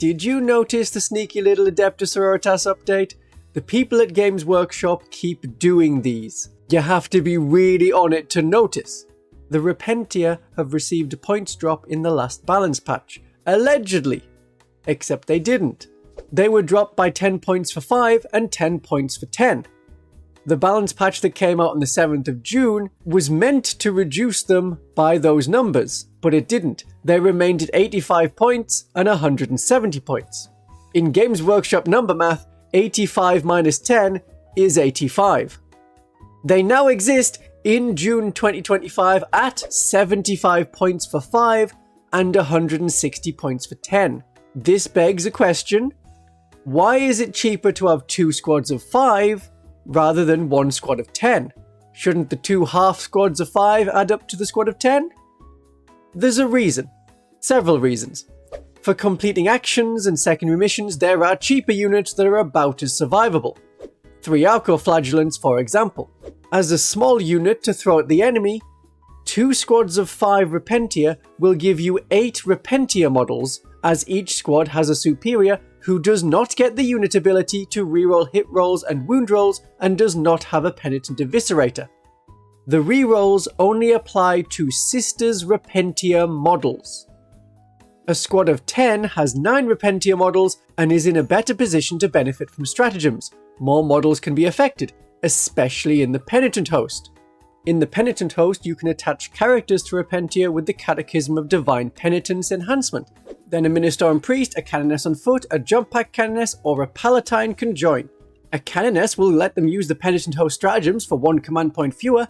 Did you notice the sneaky little Adepta Sororitas update? The people at Games Workshop keep doing these. You have to be really on it to notice. The Repentia have received a points drop in the last balance patch. Allegedly. Except they didn't. They were dropped by 10 points for 5 and 10 points for 10. The balance patch that came out on the 7th of June was meant to reduce them by those numbers, but it didn't. They remained at 85 points and 170 points. In Games Workshop number math, 85 minus 10 is 85. They now exist in June 2025 at 75 points for 5 and 160 points for 10. This begs a question: why is it cheaper to have 2 squads of 5 rather than 1 squad of 10? Shouldn't the 2 half squads of 5 add up to the squad of 10? There's a reason. Several reasons. For completing actions and secondary missions, there are cheaper units that are about as survivable. 3 Alco Flagellants, for example. As a small unit to throw at the enemy, 2 squads of 5 Repentia will give you 8 Repentia models, as each squad has a superior who does not get the unit ability to reroll hit rolls and wound rolls and does not have a Penitent Eviscerator. The rerolls only apply to Sisters Repentia models. A squad of 10 has 9 Repentia models and is in a better position to benefit from stratagems. More models can be affected, especially in the Penitent Host. In the Penitent Host, you can attach characters to Repentia with the Catechism of Divine Penitence enhancement. Then a Ministorum Priest, a Canoness on foot, a Jump Pack Canoness, or a Palatine can join. A Canoness will let them use the Penitent Host stratagems for 1 command point fewer.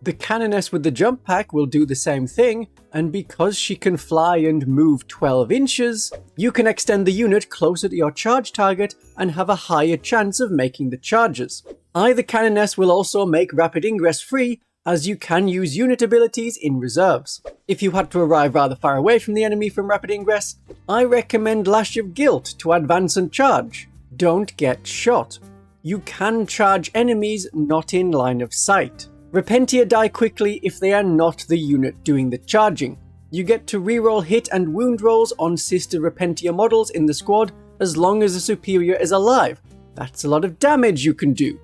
The Canoness with the Jump Pack will do the same thing, and because she can fly and move 12 inches, you can extend the unit closer to your charge target and have a higher chance of making the charges. Either Canoness will also make Rapid Ingress free, as you can use unit abilities in reserves. If you had to arrive rather far away from the enemy from Rapid Ingress, I recommend Lash of Guilt to advance and charge. Don't get shot. You can charge enemies not in line of sight. Repentia die quickly if they are not the unit doing the charging. You get to reroll hit and wound rolls on Sister Repentia models in the squad as long as the superior is alive. That's a lot of damage you can do.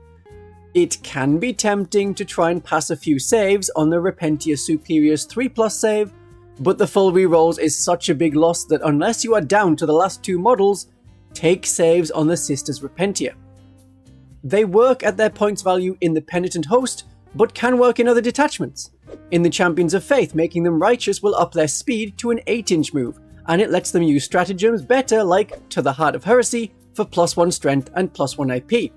It can be tempting to try and pass a few saves on the Repentia Superior's 3+ save, but the full rerolls is such a big loss that unless you are down to the last 2 models, take saves on the Sisters Repentia. They work at their points value in the Penitent Host, but can work in other detachments. In the Champions of Faith, making them righteous will up their speed to an 8-inch move, and it lets them use stratagems better like To the Heart of Heresy for +1 strength and +1 AP.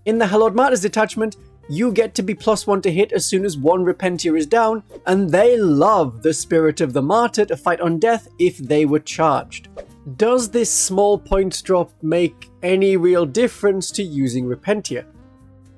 In the Hallowed Martyrs detachment, you get to be +1 to hit as soon as 1 Repentia is down, and they love the Spirit of the Martyr to fight on death if they were charged. Does this small points drop make any real difference to using Repentia?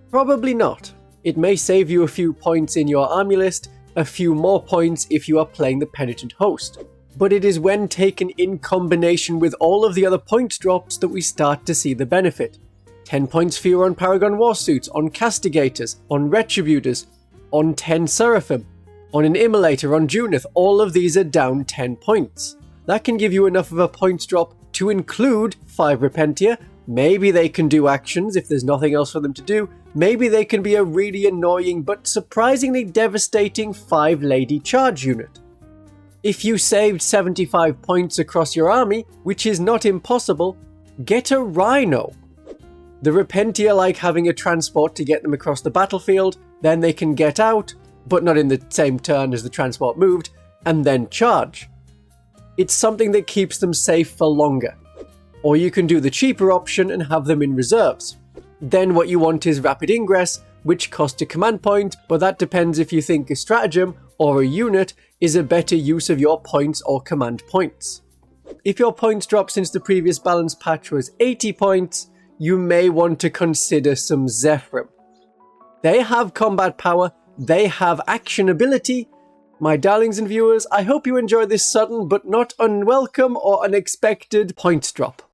Probably not. It may save you a few points in your army list, a few more points if you are playing the Penitent Host. But it is when taken in combination with all of the other points drops that we start to see the benefit. 10 points fewer on Paragon Warsuits, on Castigators, on Retributors, on 10 Seraphim, on an Immolator, on Junith. All of these are down 10 points. That can give you enough of a points drop to include 5 Repentia. Maybe they can do actions if there's nothing else for them to do. Maybe they can be a really annoying but surprisingly devastating 5 Lady Charge unit. If you saved 75 points across your army, which is not impossible, get a Rhino. The Repentia like having a transport to get them across the battlefield, then they can get out, but not in the same turn as the transport moved, and then charge. It's something that keeps them safe for longer. Or you can do the cheaper option and have them in reserves. Then what you want is Rapid Ingress, which costs a command point, but that depends if you think a stratagem or a unit is a better use of your points or command points. If your points drop since the previous balance patch was 80 points, you may want to consider some Zephyrim. They have combat power, they have action ability. My darlings and viewers, I hope you enjoyed this sudden but not unwelcome or unexpected points drop.